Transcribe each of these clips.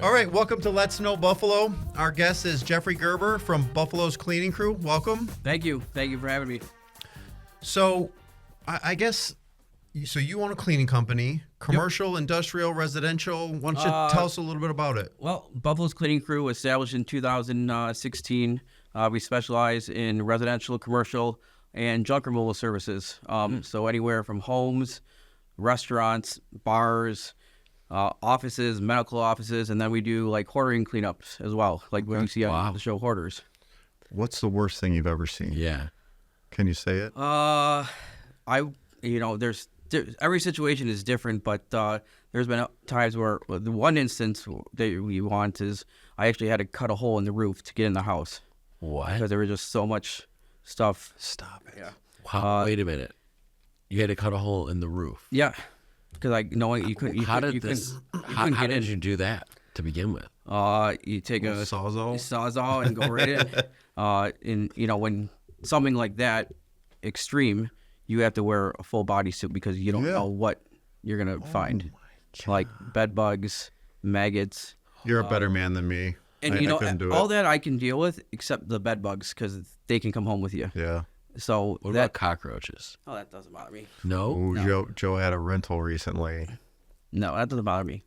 All right, welcome to Let's Know Buffalo. Our guest is Jeffrey Gerber from Buffalo's Cleaning Crew. Welcome. Thank you. Thank you for having me. So, I guess, so you own a cleaning company, commercial, industrial, residential. Why don't you tell us a little bit about it? Well, Buffalo's Cleaning Crew was established in 2016. We specialize in residential, commercial, and junk removal services. So anywhere from homes, restaurants, bars, offices, medical offices, and then we do like hoarding cleanups as well, like what you see on the show Hoarders. What's the worst thing you've ever seen? Yeah. Can you say it? There's every situation is different, but there's been times where the one instance that we want is I actually had to cut a hole in the roof to get in the house. What? Because there was just so much stuff. Stop it. Yeah. Wow, wait a minute. You had to cut a hole in the roof. Yeah. Because you couldn't. How did you do that to begin with? You take a Sawzall and go right in. When something like that extreme, you have to wear a full body suit because you don't know what you're gonna find, like bed bugs, maggots. You're a better man than me. And I couldn't do all it. that I can deal with except the bed bugs because they can come home with you. Yeah. So What about cockroaches? Oh, that doesn't bother me. No? Ooh, Joe had a rental recently. No, that doesn't bother me.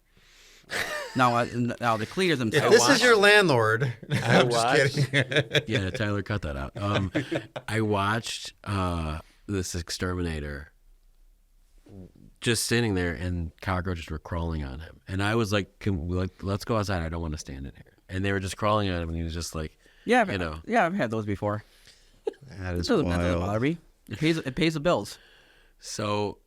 Now the cleaners themselves. This is your landlord. I'm just kidding. Yeah, Tyler, cut that out. I watched this exterminator just sitting there, and cockroaches were crawling on him. And I was like, let's go outside. I don't want to stand in here. And they were just crawling on him, and he was just like, Yeah, I've had those before. That is That doesn't wild. bother me. It pays the bills. So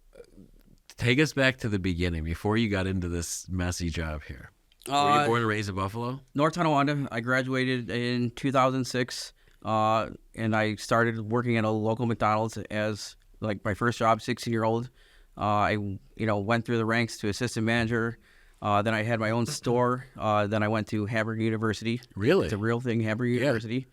take us back to the beginning, before you got into this messy job here. Were you born and raised in Buffalo? North Tonawanda. I graduated in 2006, and I started working at a local McDonald's as like my first job, 16-year-old. I went through the ranks to assistant manager. Then I had my own store. Then I went to Hamburg University. Really? It's a real thing, Hamburg University.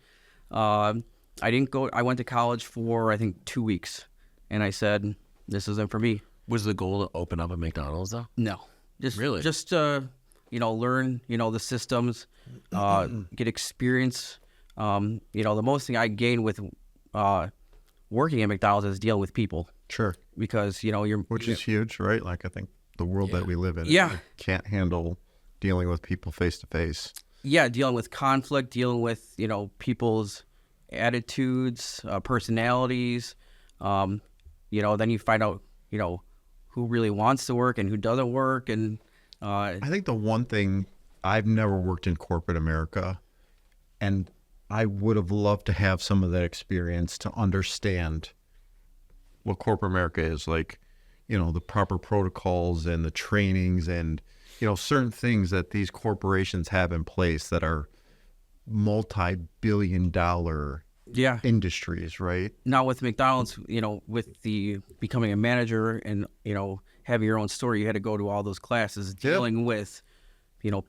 I didn't go. I went to college for I think 2 weeks, and I said, "This isn't for me." Was the goal to open up a McDonald's though? No, just Really? just learn the systems, get experience. The most thing I gained with working at McDonald's is dealing with people Sure. because Which is huge, right? Like, I think the world that we live in can't handle dealing with people face to face. Yeah, dealing with conflict, dealing with people's attitudes, personalities. Then you find out who really wants to work and who doesn't work. And I think the one thing, I've never worked in corporate America, and I would have loved to have some of that experience to understand what corporate America is like, the proper protocols and the trainings and, certain things that these corporations have in place that are multi-billion-dollar industries, right? Now with McDonald's, with the becoming a manager and having your own store, you had to go to all those classes dealing with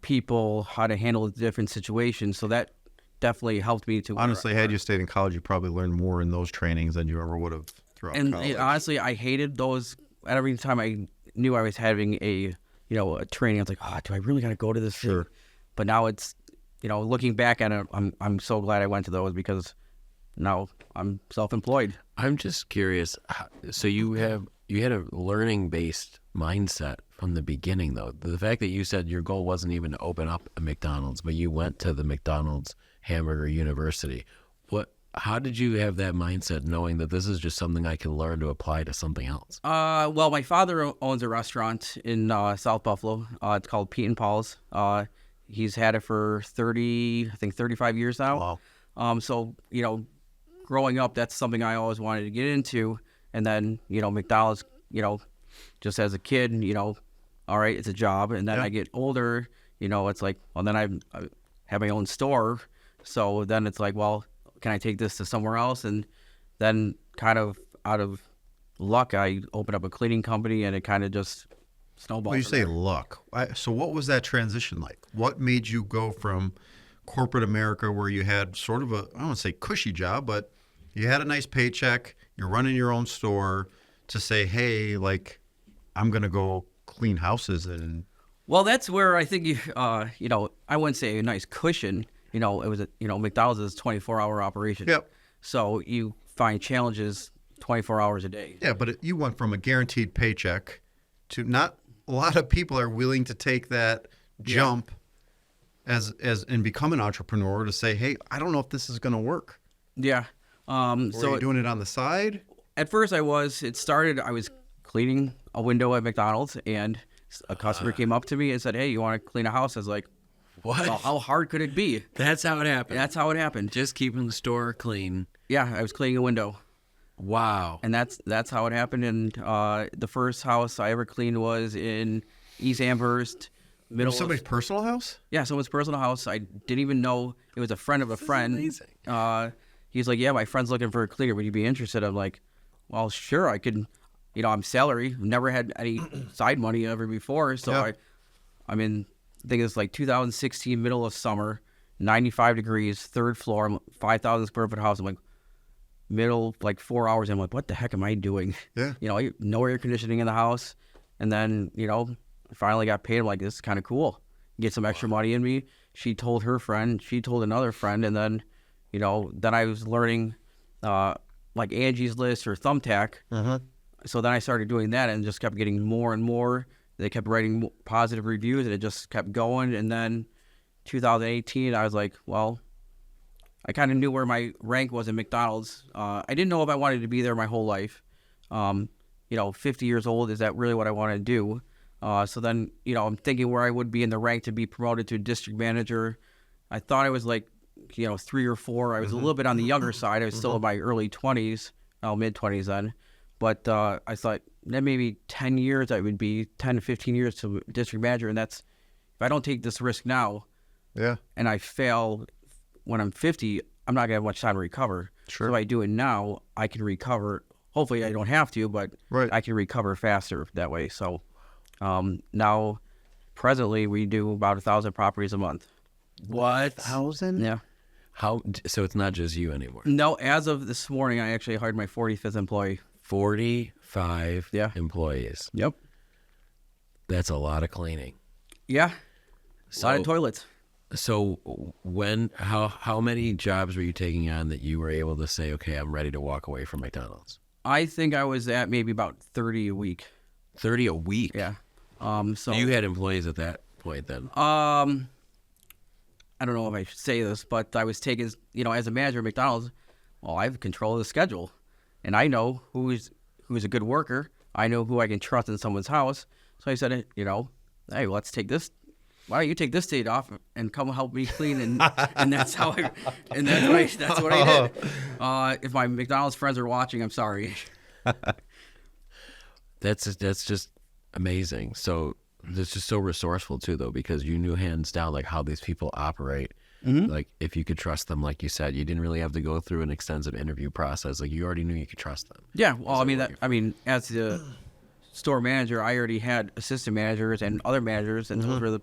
people, how to handle different situations. So that definitely helped me to Honestly, had you stayed in college, you probably learned more in those trainings than you ever would have throughout college. Honestly, I hated those. Every time I knew I was having a training, I was like, do I really got to go to this thing? But now it's looking back at it, I'm so glad I went to those because now I'm self-employed. I'm just curious. So you had a learning-based mindset from the beginning, though. The fact that you said your goal wasn't even to open up a McDonald's, but you went to the McDonald's Hamburger University. How did you have that mindset, knowing that this is just something I can learn to apply to something else? Well, my father owns a restaurant in South Buffalo. It's called Pete and Paul's. He's had it for 35 years now. Wow. So growing up, that's something I always wanted to get into. And then, McDonald's, just as a kid, all right, it's a job. And then I get older, it's like, well, then I have my own store. So then it's like, well, can I take this to somewhere else? And then kind of out of luck, I opened up a cleaning company and it kind of just snowballed. Well, you say luck. So what was that transition like? What made you go from corporate America, where you had sort of I don't want to say cushy job, but you had a nice paycheck, you're running your own store, to say, hey, like, I'm going to go clean houses and Well, that's where I think I wouldn't say a nice cushion. It was McDonald's is a 24-hour operation. Yep. So you find challenges 24 hours a day. Yeah, but you went from a guaranteed paycheck to not a lot of people are willing to take that jump as and become an entrepreneur to say, hey, I don't know if this is going to work. Yeah. So So you're doing it on the side? at first I was cleaning a window at McDonald's, and a customer came up to me and said, hey, you want to clean a house? I was like, What? well, how hard could it be? That's how it happened. And that's how it happened. Just keeping the store clean. Yeah, I was cleaning a window. Wow. And that's how it happened. And the first house I ever cleaned was in East Amherst, middle Somebody's of, personal house? yeah, someone's personal house. I didn't even know it was a friend of a friend. amazing. He's like, yeah, my friend's looking for a cleaner. Would you be interested? I'm like, well, sure, I could. I'm salary. Never had any side money ever before. So Yeah. I think it's like 2016, middle of summer, 95 degrees, third floor, 5,000 square foot house. I'm like, middle, like 4 hours. I'm like, what the heck am I doing? Yeah. No air conditioning in the house. And then, I finally got paid. I'm like, this is kind of cool. Get some extra money in me. She told her friend. She told another friend. And then, then I was learning like Angie's List or Thumbtack. So then I started doing that and just kept getting more and more. They kept writing positive reviews, and it just kept going. And then 2018, I was like, well, I kind of knew where my rank was in McDonald's. I didn't know if I wanted to be there my whole life. 50 years old, is that really what I want to do? So then, I'm thinking where I would be in the rank to be promoted to district manager. I thought I was like, 3 or 4. I was a little bit on the younger side. I was still in my early 20s, mid 20s then. But I thought that maybe 10 years, I would be 10 to 15 years to district manager. And that's, if I don't take this risk now Yeah. and I fail when I'm 50, I'm not going to have much time to recover. Sure. So if I do it now, I can recover. Hopefully I don't have to, but Right. I can recover faster that way. So now, presently, we do about 1,000 properties a month. What? 1,000? Yeah. So it's not just you anymore. No, as of this morning, I actually hired my 45th employee. 45 Yeah. employees. Yep. That's a lot of cleaning. Yeah. A lot So- of toilets. So how many jobs were you taking on that you were able to say, okay, I'm ready to walk away from McDonald's? I think I was at maybe about 30 a week. 30 a week? Yeah. So You had employees at that point then? I don't know if I should say this, but I was taken, as a manager at McDonald's. Well, I have control of the schedule, and I know who's a good worker. I know who I can trust in someone's house. So I said, hey, let's take this. Why don't you take this date off and come help me clean? And that's how that's what I did. If my McDonald's friends are watching, I'm sorry. That's just amazing. So it's just so resourceful too, though, because you knew hands down like how these people operate. Like if you could trust them, like you said, you didn't really have to go through an extensive interview process. Like you already knew you could trust them. Yeah, well, as the store manager, I already had assistant managers and other managers, and those were the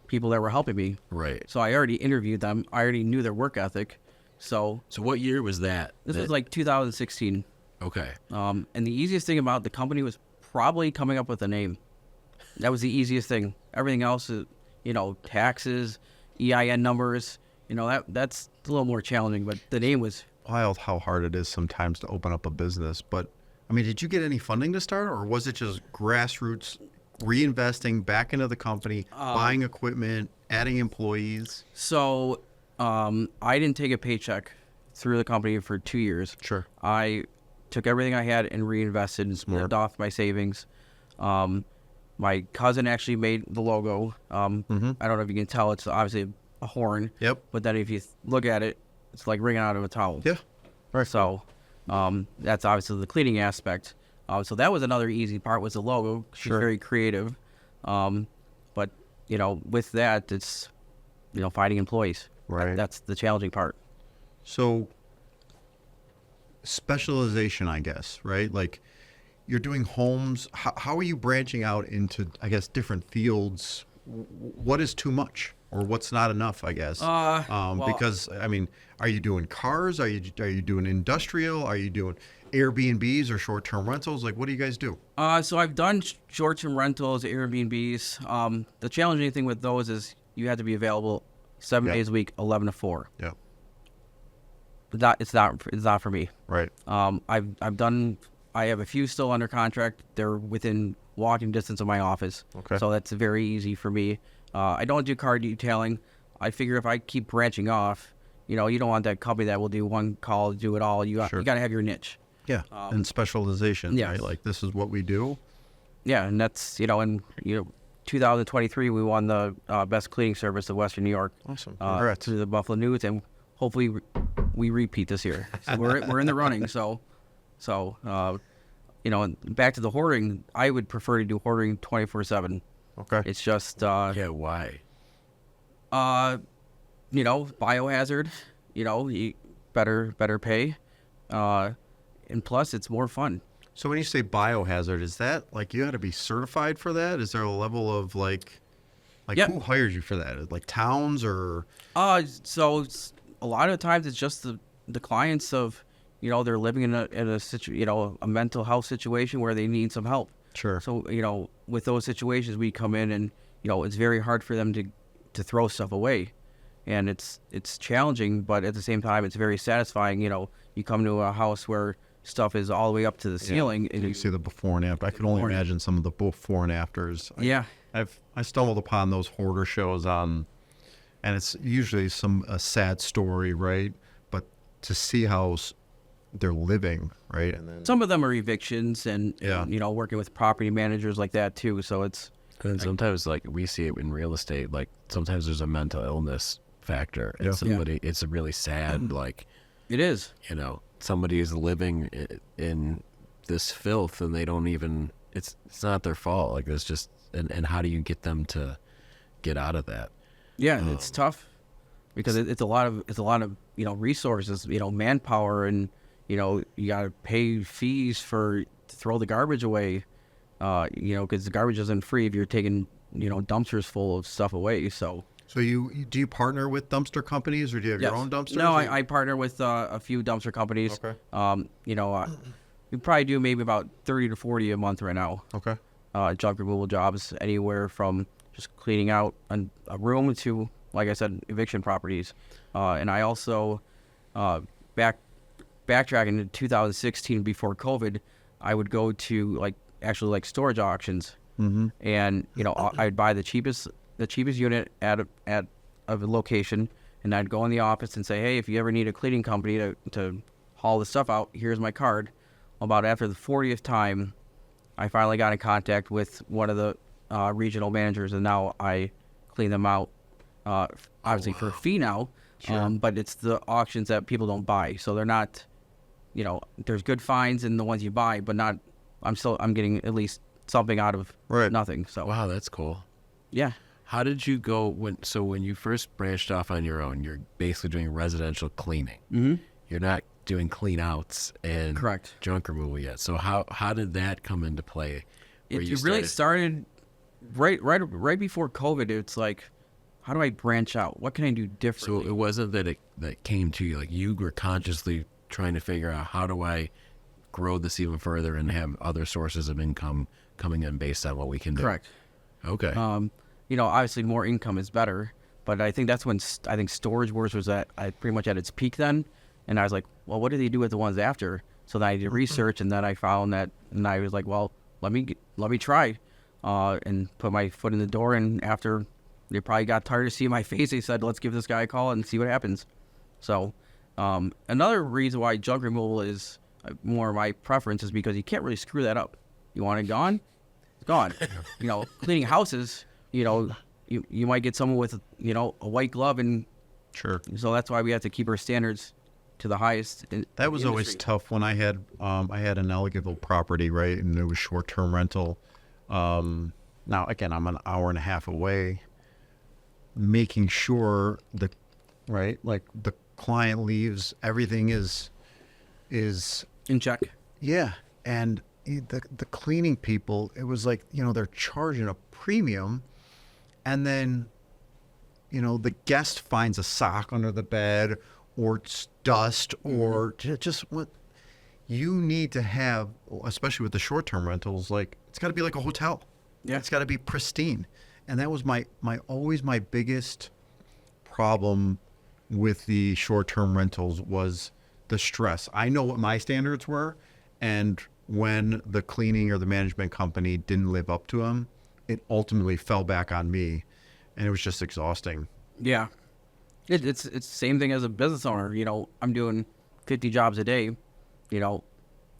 people that were helping me. Right. So I already interviewed them. I already knew their work ethic. So So what year was that? this was like 2016. Okay. And the easiest thing about the company was probably coming up with a name. That was the easiest thing. Everything else is, taxes, EIN numbers. That's a little more challenging. But the name was. Wild how hard it is sometimes to open up a business. But, did you get any funding to start, or was it just grassroots, reinvesting back into the company, buying equipment, adding employees? So I didn't take a paycheck through the company for 2 years. Sure. I took everything I had and reinvested and lived off my savings. My cousin actually made the logo. I don't know if you can tell. It's obviously a horn. Yep. But then if you look at it, it's like ringing out of a towel. Yeah. Right. So that's obviously the cleaning aspect. So that was another easy part was the logo. She's very creative. But, with that, it's, finding employees. Right. That's the challenging part. So specialization, I guess, right? Like you're doing homes. How are you branching out into, I guess, different fields? What is too much? or what's not enough, I guess. Well, Because I mean, are you doing cars? Are you doing industrial? Are you doing Airbnbs or short-term rentals? Like, what do you guys do? So I've done short-term rentals, Airbnbs. The challenging thing with those is you have to be available 7 Yeah. days a week, 11 to 4. Yeah. But it's not for me. Right. I have a few still under contract. They're within walking distance of my office. Okay. So that's very easy for me. I don't do car detailing. I figure if I keep branching off, you don't want that company that will do one call, do it all. You got to have your niche. Yeah. And specialization. yes. Right. Like, this is what we do. Yeah, and that's, in 2023, we won the best cleaning service of Western New York. Awesome. Congrats. Through the Buffalo News, and hopefully we repeat this year. So we're in the running. So and back to the hoarding, I would prefer to do hoarding 24/7. Okay. It's just Yeah, why? biohazard. You better pay, and plus it's more fun. So when you say biohazard, is that like you got to be certified for that? Is there a level of like Yeah. who hires you for that? Like towns or? So a lot of times it's just the clients of, they're living in a mental health situation where they need some help. Sure. So, with those situations, we come in and, it's very hard for them to throw stuff away. And it's challenging, but at the same time, it's very satisfying. You come to a house where stuff is all the way up to the ceiling. And You see the before and after. I can only imagine some of the before and afters. Yeah. I stumbled upon those hoarder shows on, and it's usually a sad story, right? But to see how they're living, right? And then Some of them are evictions and, Yeah. working with property managers like that too. So it's, And sometimes, like, we see it in real estate, like, sometimes there's a mental illness factor. And Yeah. it's a really sad, like, it is. somebody is living in this filth and they don't even, it's not their fault. Like, there's just, and how do you get them to get out of that? Yeah, and it's tough because it's a lot of resources, manpower, and you got to pay fees to throw the garbage away, because the garbage isn't free if you're taking dumpsters full of stuff away. So do you partner with dumpster companies or do you have your own dumpsters? No, or- I partner with a few dumpster companies. Okay. We probably do maybe about 30 to 40 a month right now. Okay. Junk removal jobs, anywhere from just cleaning out a room to, like I said, eviction properties. And I also, backtracking to 2016 before COVID, I would go to actually storage auctions. Mm-hmm. And, I'd buy the cheapest unit at a location, and I'd go in the office and say, hey, if you ever need a cleaning company to haul the stuff out, here's my card. About after the 40th time, I finally got in contact with one of the regional managers, and now I clean them out, obviously for a fee now. Sure. But it's the auctions that people don't buy, so they're not. There's good finds in the ones you buy, but not. I'm getting at least something out of nothing. So Wow, that's cool. yeah. How did you go when you first branched off on your own? You're basically doing residential cleaning. Mm-hmm. You're not doing clean outs and Correct. junk removal yet. So how did that come into play? where you It really started right before COVID. It's like, how do I branch out? What can I do So differently? it wasn't that came to you, like you were consciously trying to figure out, how do I grow this even further and have other sources of income coming in based on what we can do? Correct. Okay. Obviously more income is better, but I think that's when I think Storage Wars was pretty much at its peak then. And I was like, well, what do they do with the ones after? So then I did research, and then I found that, and I was like, well, let me try, and put my foot in the door. And after they probably got tired of seeing my face, they said, let's give this guy a call and see what happens. So another reason why junk removal is more my preference is because you can't really screw that up. You want it gone? It's gone. Cleaning houses, you might get someone with, a white glove, and Sure. so that's why we have to keep our standards to the highest. That was always industry. tough when I had an Ellicottville property, right, and it was short-term rental. Now again, I'm an hour and a half away, making sure the client leaves, everything is In check. yeah, and the cleaning people, it was like they're charging a premium, and then the guest finds a sock under the bed or it's dust or just what you need to have, especially with the short-term rentals, like it's got to be like a hotel. Yeah. It's got to be pristine. And that was my always my biggest problem with the short-term rentals was the stress. I know what my standards were, and when the cleaning or the management company didn't live up to them, it ultimately fell back on me, and it was just exhausting. Yeah. It's the same thing as a business owner. I'm doing 50 jobs a day. You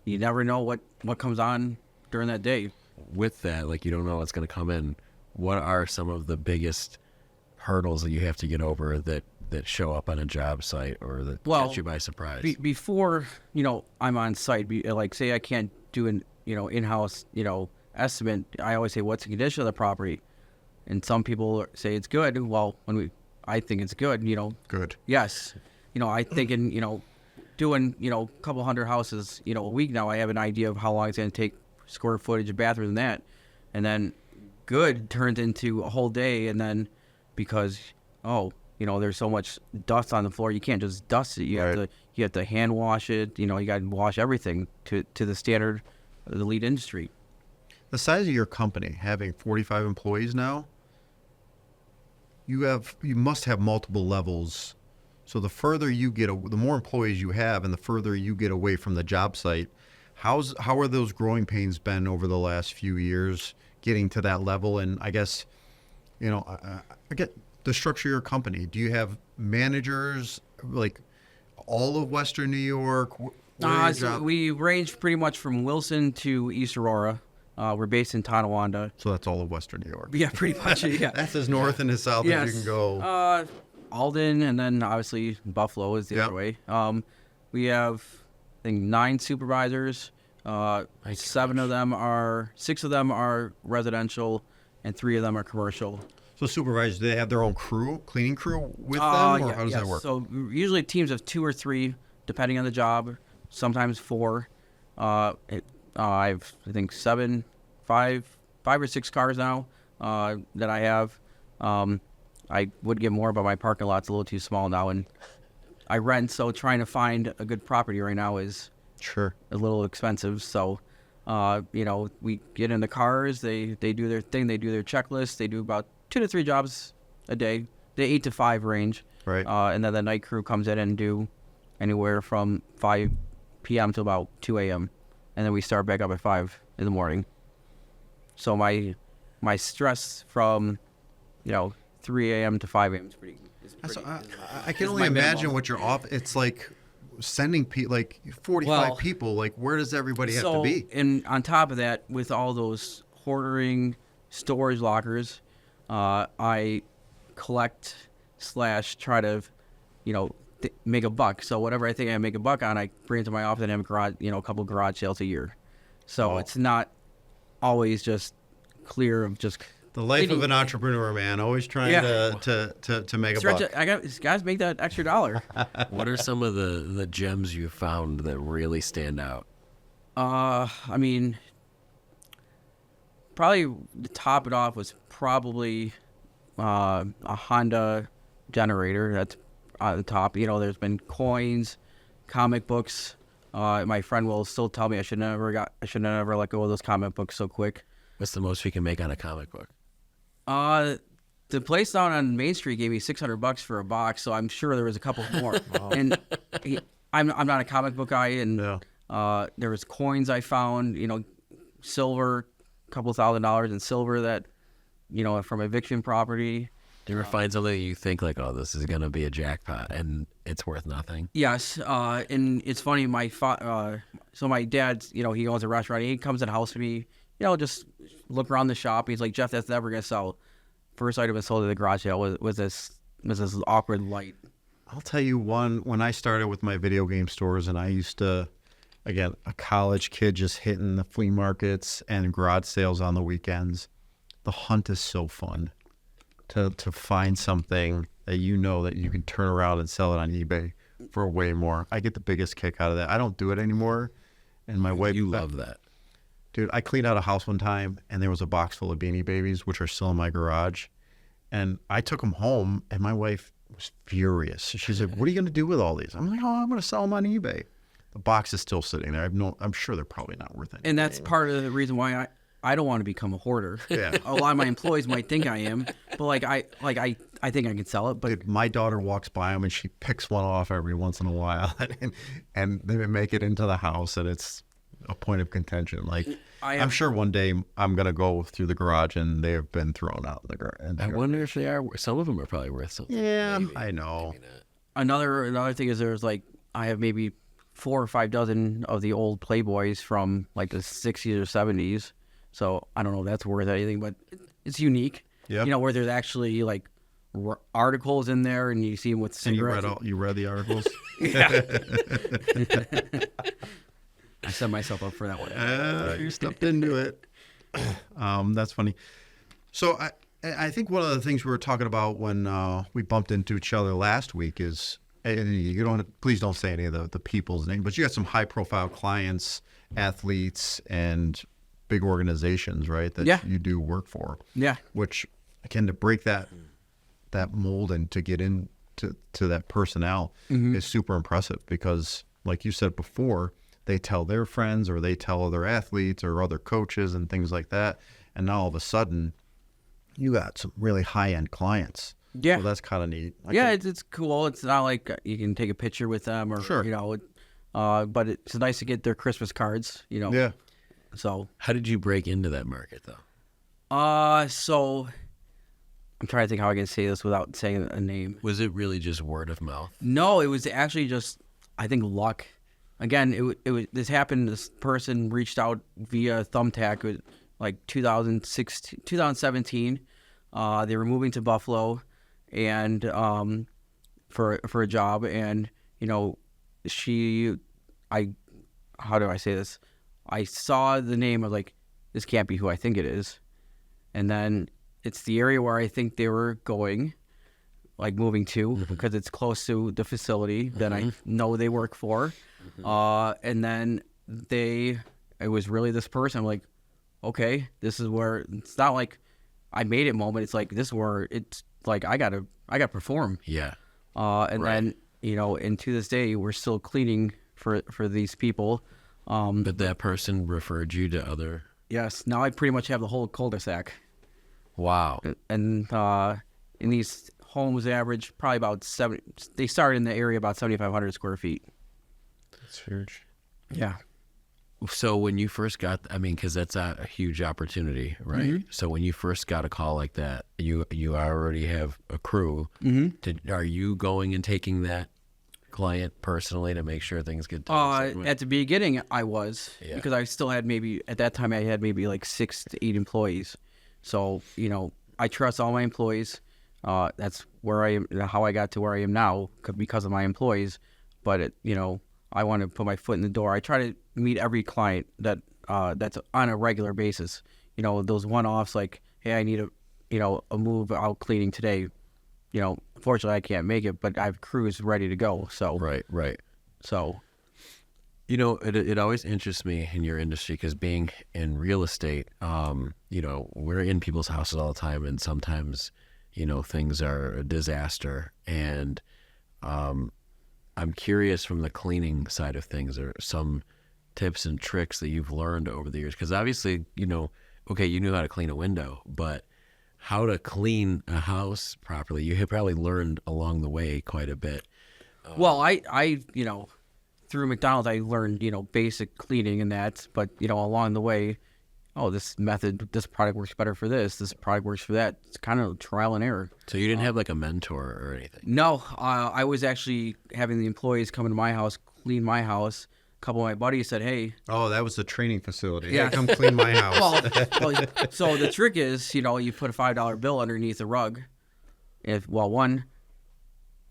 never know what comes on during that day. With that, like, you don't know what's going to come in. What are some of the biggest hurdles that you have to get over that show up on a job site or that catch you by surprise? Before, I'm on site, like say I can't do an, in-house, estimate, I always say, what's the condition of the property? And some people say it's good. Well, I think it's good, Good. Yes. I think doing, a couple hundred houses, a week now, I have an idea of how long it's going to take, square footage of bathroom and that. And then good turns into a whole day. And then because, there's so much dust on the floor, you can't just dust it. You have to hand wash it. You got to wash everything to the standard of the lead industry. The size of your company, having 45 employees now, you must have multiple levels. So the further you get, the more employees you have, and the further you get away from the job site, how are those growing pains been over the last few years, getting to that level? And I guess, I get the structure of your company. Do you have managers like all of Western New York? So we range pretty much from Wilson to East Aurora. We're based in Tonawanda. So that's all of Western New York. Yeah, pretty much. Yeah. That's as north and as south as you can go. Alden, and then obviously Buffalo is the other way. We have, I think, 9 supervisors. 6 of them are residential, and 3 of them are commercial. So supervisors, do they have their own cleaning crew with them, or how does that work? So usually teams of 2 or 3, depending on the job. Sometimes 4. I've, I think 5 or 6 cars now that I have. I would get more, but my parking lot's a little too small now, and I rent, so trying to find a good property right now is Sure. a little expensive. So, we get in the cars, they do their thing, they do their checklist, they do about 2 to 3 jobs a day, the 8 to 5 range. Right. And then the night crew comes in and do anywhere from 5 p.m. to about 2 a.m. And then we start back up at 5 in the morning. So my stress from, 3 a.m. to 5 a.m. is pretty. I can only imagine what you're off. It's like sending 45 people. Like, where does everybody have to be? And on top of that, with all those hoarding storage lockers, I collect / try to, make a buck. So whatever I think I make a buck on, I bring it to my office and have a garage, a couple garage sales a year. So it's not always just clear of just. The life of an entrepreneur, man. Always trying to make a buck. I got guys make that extra $1. What are some of the gems you found that really stand out? I mean, probably to top it off was probably a Honda generator. That's at the top. There's been coins, comic books. My friend will still tell me I should never let go of those comic books so quick. What's the most you can make on a comic book? The place down on Main Street gave me $600 for a box, so I'm sure there was a couple more. And I'm not a comic book guy, and there was coins I found, silver, a couple $1,000s in silver that, from eviction property. Do you ever find something that you think like, oh, this is gonna be a jackpot, and it's worth nothing? Yes, and it's funny. So my dad, he owns a restaurant. He comes in the house with me. Just look around the shop. He's like, Jeff, that's never gonna sell. First item that sold at the garage sale was this awkward light. I'll tell you one. When I started with my video game stores, and I used to, again, a college kid just hitting the flea markets and garage sales on the weekends. The hunt is so fun to find something that that you can turn around and sell it on eBay for way more. I get the biggest kick out of that. I don't do it anymore, and my wife. You love that. Dude, I cleaned out a house one time, and there was a box full of Beanie Babies, which are still in my garage. And I took them home, and my wife was furious. She said, "What are you going to do with all these?" I'm like, "Oh, I'm going to sell them on eBay." The box is still sitting there. I'm sure they're probably not worth anything. And that's part of the reason why I don't want to become a hoarder. Yeah. A lot of my employees might think I am, but I think I can sell it. But Dude, my daughter walks by them and she picks one off every once in a while, and they make it into the house, and it's a point of contention. Like, I'm sure one day I'm gonna go through the garage and they have been thrown out in the garage. I wonder if they are. Some of them are probably worth something. Yeah, Maybe. I know. Maybe not. another thing is there's like I have maybe 4 or 5 dozen of the old Playboys from like the 60s or 70s. So I don't know if that's worth anything, but it's unique. Yep. You know, where there's actually like articles in there, and you see them with And cigarettes. you read the articles? I set myself up for that one. You stepped into it. That's funny. So I think one of the things we were talking about when we bumped into each other last week is, and you don't, please don't say any of the people's name, but you got some high profile clients, athletes, and big organizations, right? That Yeah. you do work for. Yeah. Which, again, to break that mold and to get into that personnel is super impressive, because like you said before, they tell their friends or they tell other athletes or other coaches and things like that. And now all of a sudden you got some really high end clients. Yeah. So that's kind of neat. It's cool. It's not like you can take a picture with them or, Sure. you know, but it's nice to get their Christmas cards, you know. Yeah. So, How did you break into that market, though? so I'm trying to think how I can say this without saying a name. Was it really just word of mouth? No, it was actually just, I think, luck. Again, it was this happened. This person reached out via Thumbtack, with like 2017. They were moving to Buffalo, and for a job, and you know, how do I say this? I saw the name. I was like, this can't be who I think it is, and then it's the area where I think they were going, like moving to, because it's close to the facility that I know they work for. And then it was really this person. I'm like, okay, this is where, it's not like I made it moment. It's like, this is where it's like, I gotta perform. Yeah. And then, you know, and to this day, we're still cleaning for these people. But that person referred you to other. Yes. Now I pretty much have the whole cul-de-sac. Wow. And in these homes, average probably about they start in the area about 7,500 square feet. That's huge. Yeah. So when you first got, I mean, because that's a huge opportunity, right? So when you first got a call like that, you already have a crew. Are you going and taking that client personally to make sure things get done? At the beginning, I was, Yeah. because I still had at that time, I had maybe like 6 to 8 employees. So, you know, I trust all my employees. That's where I am, how I got to where I am now, because of my employees. But, you know, I want to put my foot in the door. I try to meet every client that's on a regular basis. You know, those one-offs like, hey, I need a move out cleaning today. You know, fortunately I can't make it, but I have crews ready to go. So Right. So, You know, it always interests me in your industry, because being in real estate, you know, we're in people's houses all the time, and sometimes, you know, things are a disaster. And I'm curious, from the cleaning side of things, are some tips and tricks that you've learned over the years? Because obviously, you know, okay, you knew how to clean a window, but how to clean a house properly, you have probably learned along the way quite a bit. well, I you know, through McDonald's, I learned, you know, basic cleaning and that, but, you know, along the way, this product works better for this product works for that. It's kind of trial and error. So you didn't have like a mentor or anything? No, I was actually having the employees come into my house, clean my house. A couple of my buddies said, hey. Oh, that was the training facility. Yeah. Hey, come clean my house. well, so the trick is, you know, you put a $5 bill underneath the rug. One,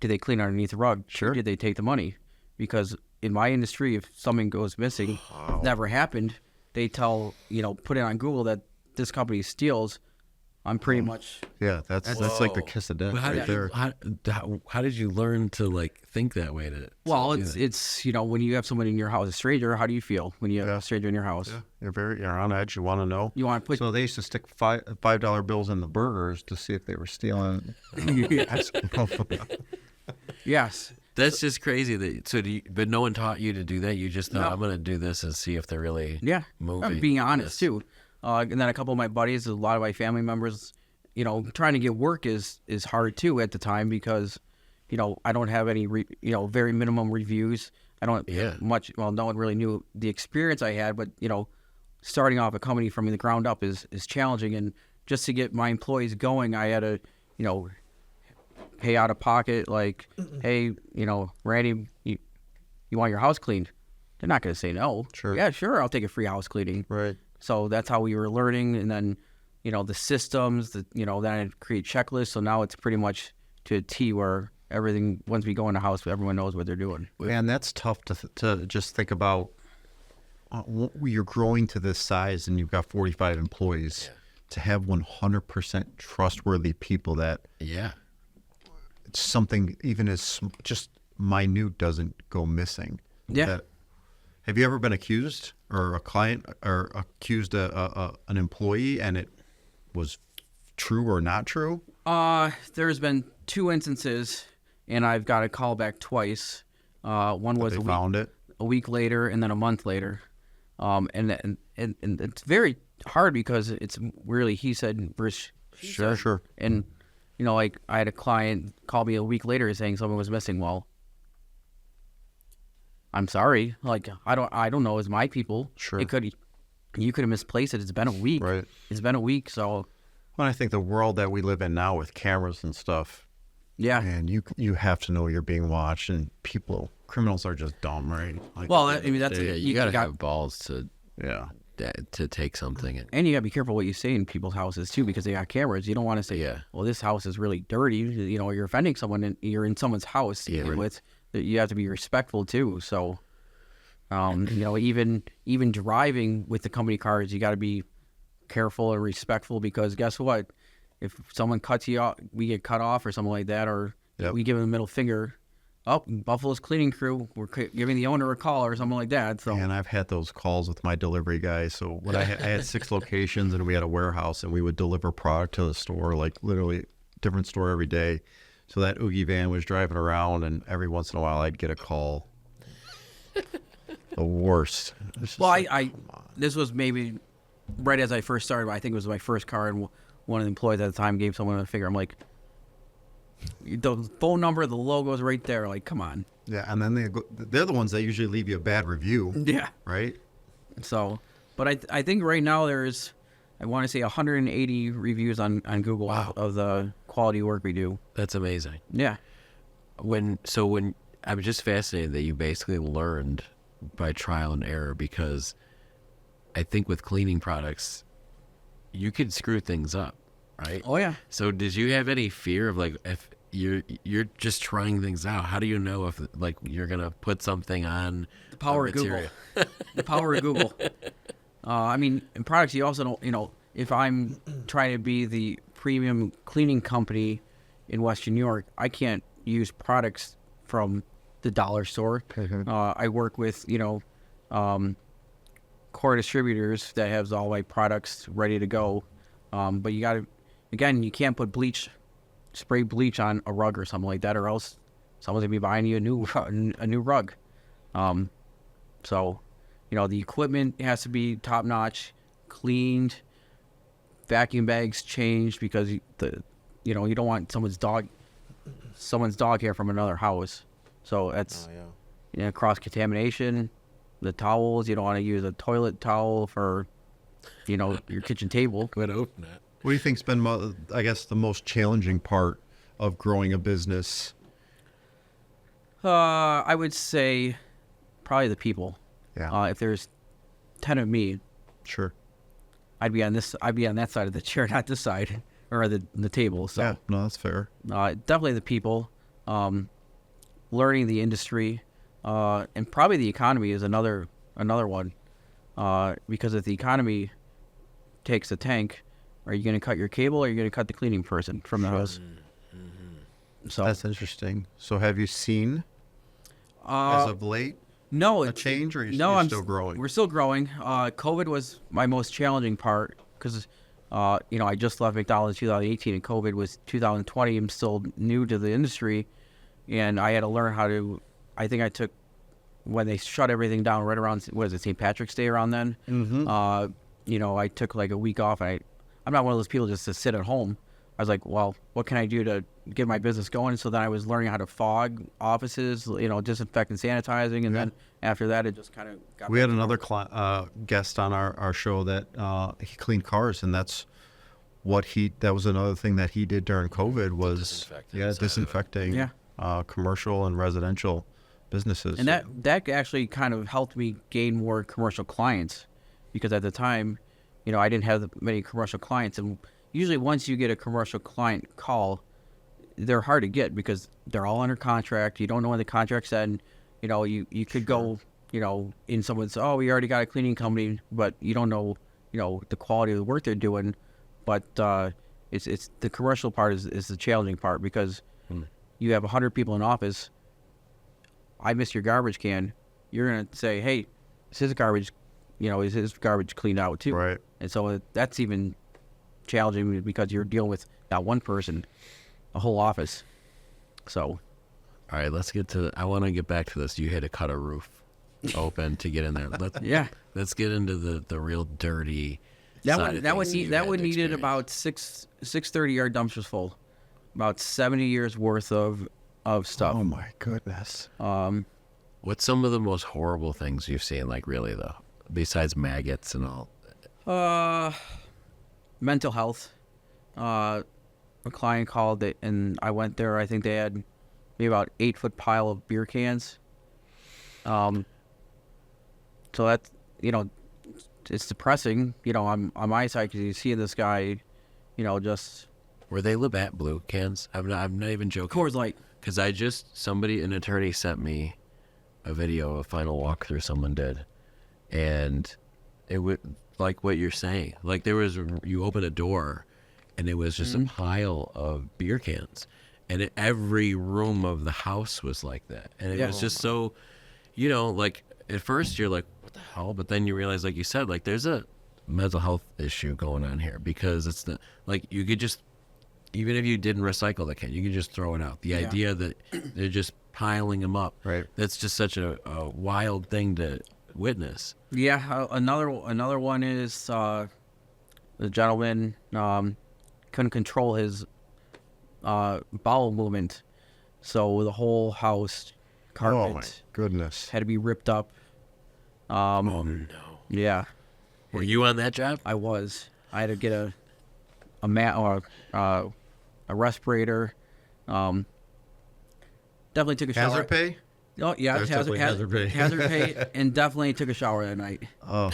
did they clean underneath the rug? Sure. Or did they take the money? Because in my industry, if something goes missing, never happened, they tell, you know, put it on Google that this company steals, I'm pretty much. Yeah, that's like the Whoa. kiss of death But right there. How did you learn to like think that way? Well, do that? it's when you have someone in your house, a stranger. How do you feel when you have a stranger in your house? Yeah, you're on edge. You want to know. You want to put So they used to stick $5 bills in the burgers to see if they were stealing. yes. That's just crazy. But no one taught you to do that. You just thought, I'm going to do this and see if they're really Yeah, moving. I'm being honest too. And then a couple of my buddies, a lot of my family members, trying to get work is hard too at the time because, I don't have any, very minimum reviews. I don't much. Well, no one really knew the experience I had, but starting off a company from the ground up is challenging. And just to get my employees going, I had to, pay out of pocket. Like, hey, Randy, you want your house cleaned? They're not going to say no. Sure. Yeah, sure. I'll take a free house cleaning. Right. So that's how we were learning. And then, the systems, then I create checklists. So now it's pretty much to a T where everything, once we go in the house, everyone knows what they're doing. Man, that's tough to just think about. You're growing to this size and you've got 45 employees. To have 100% trustworthy people that something even as just minute doesn't go missing. Yeah. Have you ever been accused or a client or accused an employee and it was true or not true? There's been 2 instances, and I've got a call back twice. One was Found it. a week later, and then a month later. And it's very hard because it's really he said versus she said. Sure. And like I had a client call me a week later saying someone was missing. Well, I'm sorry. Like I don't know. It's my people. Sure. You could have misplaced it. It's been a week. Right. It's been a week. So. Well, I think the world that we live in now with cameras and stuff, Yeah. and you have to know you're being watched, and criminals are just dumb, right? Like, Well, I mean that's you got to have balls to take something. and you gotta be careful what you say in people's houses too, because they got cameras. You don't want to say, well, this house is really dirty. You're offending someone, and you're in someone's house to begin with. You have to be respectful too. So, even driving with the company cars, you got to be careful and respectful because guess what? If someone cuts you off, we get cut off or something like that, or we give them a middle finger. Oh, Buffalo's cleaning crew, we're giving the owner a call or something like that. So, and I've had those calls with my delivery guys. So when I had 6 locations and we had a warehouse and we would deliver product to the store, like literally different store every day. So that Oogie van was driving around, and every once in a while I'd get a call. The worst. well, this was maybe right as I first started. I think it was my first car, and one of the employees at the time gave someone a figure. I'm like, the phone number, the logo's right there. Like, come on. Yeah, and then they're the ones that usually leave you a bad review, Yeah. right? So, but I think right now there's, I want to say 180 reviews on Google of the quality work we do. That's amazing. Yeah. When I'm just fascinated that you basically learned by trial and error, because I think with cleaning products, you could screw things up, right? Oh yeah. So did you have any fear of like, if you're just trying things out, how do you know if like you're gonna put something on The power of Google. The power of Google. I mean, in products, you also don't, if I'm trying to be the premium cleaning company in Western New York, I can't use products from the dollar store. I work with, core distributors that has all my products ready to go. But you you can't put spray bleach on a rug or something like that, or else someone's gonna be buying you a new rug. So, the equipment has to be top notch, cleaned, vacuum bags changed because you don't want someone's dog hair from another house. So that's cross contamination. The towels, you don't want to use a toilet towel for your kitchen table. Quit open it. What do you think's been, I guess, the most challenging part of growing a business? I would say probably the people. Yeah. If there's 10 of me, Sure. I'd be on that side of the chair, not this side or the table. So Yeah, no, that's fair. definitely the people, learning the industry, and probably the economy is another one. Because if the economy takes a tank, Are you going to cut your cable, or are you going to cut the cleaning person from the hose? So That's interesting. So have you seen as of late no, a change, or no, you're still growing? We're still growing. COVID was my most challenging part because, I just left McDonald's in 2018, and COVID was 2020. I'm still new to the industry, and I had to learn how to. I think I took when they shut everything down right around St. Patrick's Day around then. Mm-hmm. I took like a week off. I'm not one of those people just to sit at home. I was like, well, what can I do to get my business going? So then I was learning how to fog offices, disinfect and sanitizing. And then after that, it just kind of got We back had to another guest on our show that he cleaned cars, and that was another thing that he did during COVID was Disinfecting inside of it. disinfecting commercial and residential businesses. And that actually kind of helped me gain more commercial clients, because at the time, I didn't have many commercial clients. And usually once you get a commercial client call, they're hard to get because they're all under contract. You don't know when the contract's end. You could go, in someone's, oh, we already got a cleaning company, but you don't know, the quality of the work they're doing. But it's the commercial part is the challenging part, because you have 100 people in office. I missed your garbage can. You're going to say, hey, is his garbage cleaned out too? Right. And so that's even challenging because you're dealing with not one person, a whole office. So, All right, let's get to. I want to get back to this. You had to cut a roof open to get in there. Let's get into the real dirty. that side one of that things one you that had one to needed experience. about six 30-yard dumpsters full, about 70 years worth of stuff. Oh my goodness. What's some of the most horrible things you've seen? Like really though, besides maggots and all. Mental health. A client called it, and I went there. I think they had maybe about 8-foot pile of beer cans. So that's it's depressing. On my side, because you see this guy, just Were they Labatt Blue cans? I'm not even joking. Coors Light. Because an attorney sent me a video of final walkthrough someone did, and it would like what you're saying. Like you open a door, and it was just a pile of beer cans, and every room of the house was like that, and it was just so, like at first you're like, what the hell? But then you realize, like you said, like there's a mental health issue going on here, because it's you could just. Even if you didn't recycle the can, you can just throw it out. The idea that they're just piling them up, Right. that's just such a wild thing to witness. Yeah, another one is the gentleman couldn't control his bowel movement, so the whole house carpet Oh my goodness. had to be ripped up. Oh no! Yeah, Were you on that job? I was. I had to get a mat or a respirator. Definitely took a shower. Hazard pay? Oh yeah, There's definitely hazard pay. hazard pay, and definitely took a shower that night. Oh,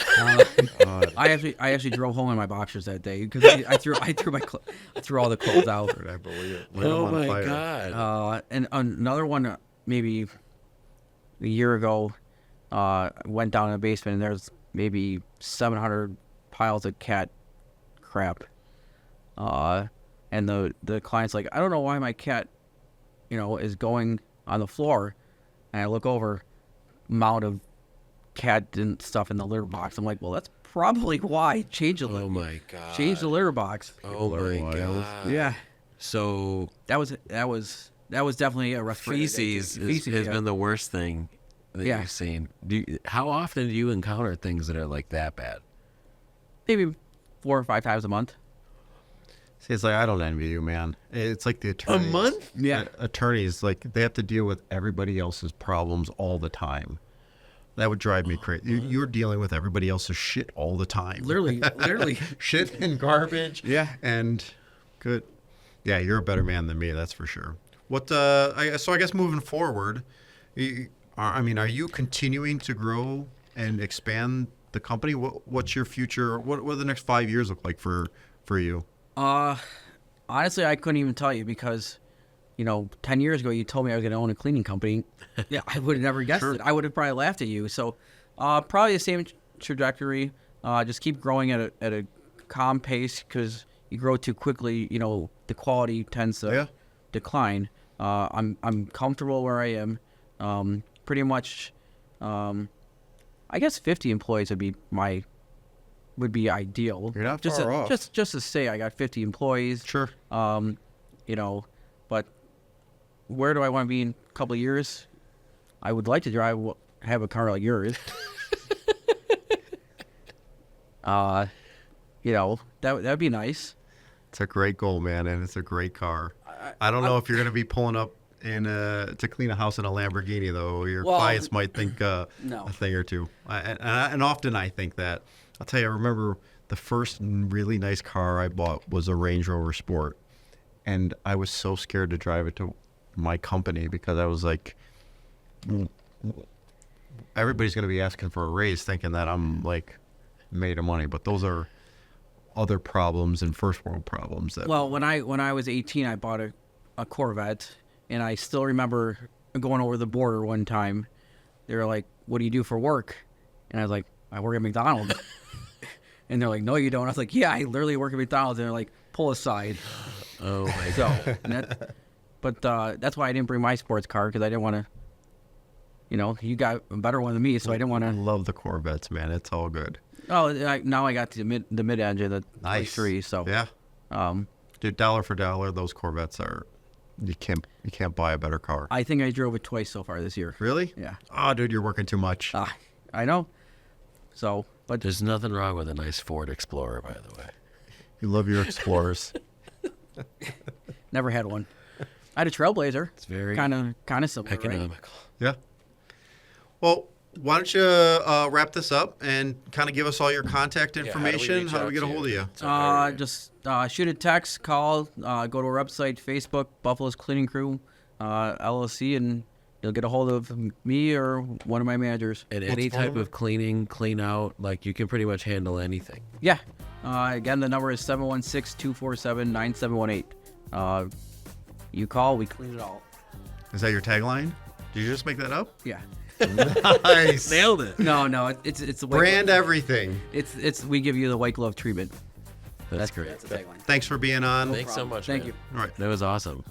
I actually drove home in my boxers that day because I threw all the clothes out. I believe it. Oh my god! And another one, maybe a year ago, went down in the basement, and there's maybe 700 piles of cat crap. And the client's like, I don't know why my cat, is going on the floor. And I look over, amount of cat and stuff in the litter box. I'm like, well, that's probably why. Change the Oh my god! change the litter box. Oh my god! Yeah, So that was definitely a respirator. feces has yeah. been the worst thing that Yeah. you've seen. How often do you encounter things that are like that bad? Maybe 4 or 5 times a month. See, it's like, I don't envy you, man. It's like the attorneys. month? Yeah. Attorneys, like, they have to deal with everybody else's problems all the time. That would drive me crazy. You're dealing with everybody else's shit all the time. Literally. Shit and garbage. Yeah. And good. Yeah, you're a better man than me, that's for sure. So I guess moving forward, are you continuing to grow and expand the company? What's your future? What do the next 5 years look like for you? Honestly, I couldn't even tell you because, 10 years ago, you told me I was going to own a cleaning company. Yeah, I would have never guessed it. I would have probably laughed at you. So, probably the same trajectory. Just keep growing at a calm pace because, you grow too quickly, the quality tends to decline. I'm comfortable where I am. Pretty much, I guess 50 employees would be ideal. You're not just far off. Just to say I got 50 employees. Sure. But where do I want to be in a couple of years? I would like to have a car like yours. That'd be nice. It's a great goal, man, and it's a great car. I don't know if you're going to be pulling up to clean a house in a Lamborghini, though. Your clients might think no. a thing or two. And often I think that. I'll tell you, I remember the first really nice car I bought was a Range Rover Sport. And I was so scared to drive it to my company because I was like, everybody's going to be asking for a raise thinking that I'm like made of money. But those are other problems and first world problems. Well, when I was 18, I bought a Corvette, and I still remember going over the border one time. They were like, "What do you do for work?" And I was like, "I work at McDonald's." And they're like, "No, you don't." I was like, "Yeah, I literally work at McDonald's." And they're like, "Pull aside." Oh my God. But that's why I didn't bring my sports car, because I didn't want to. You got a better one than me, so I didn't want I to. love the Corvettes, man. It's all good. Oh, now I got the mid engine, the Nice. 3. So Yeah. Dude, dollar for dollar, those Corvettes are. You can't buy a better car. I think I drove it twice so far this year. Really? Yeah. Oh, dude, you're working too much. I know. So, but There's nothing wrong with a nice Ford Explorer, by the way. You love your Explorers. never had one. I had a Trailblazer. It's very kind of similar, right? economical. Yeah. Well, why don't you wrap this up and kind of give us all your contact information? How do we get a hold of you? Just shoot a text, call, go to our website, Facebook, Buffalo's Cleaning Crew, LLC, and you'll get a hold of me or one of my managers. And any type of cleaning, clean out, like you can pretty much handle anything. Yeah. Again, the number is 716-247-9718. You call, we clean it all. Is that your tagline? Did you just make that up? Yeah. Nice. Nailed it. No, it's the white Brand glove. everything. It's we give you the white glove treatment. That's great. That's the tagline. Thanks for being on. Thanks so much. Thank man. you. All right. That was awesome.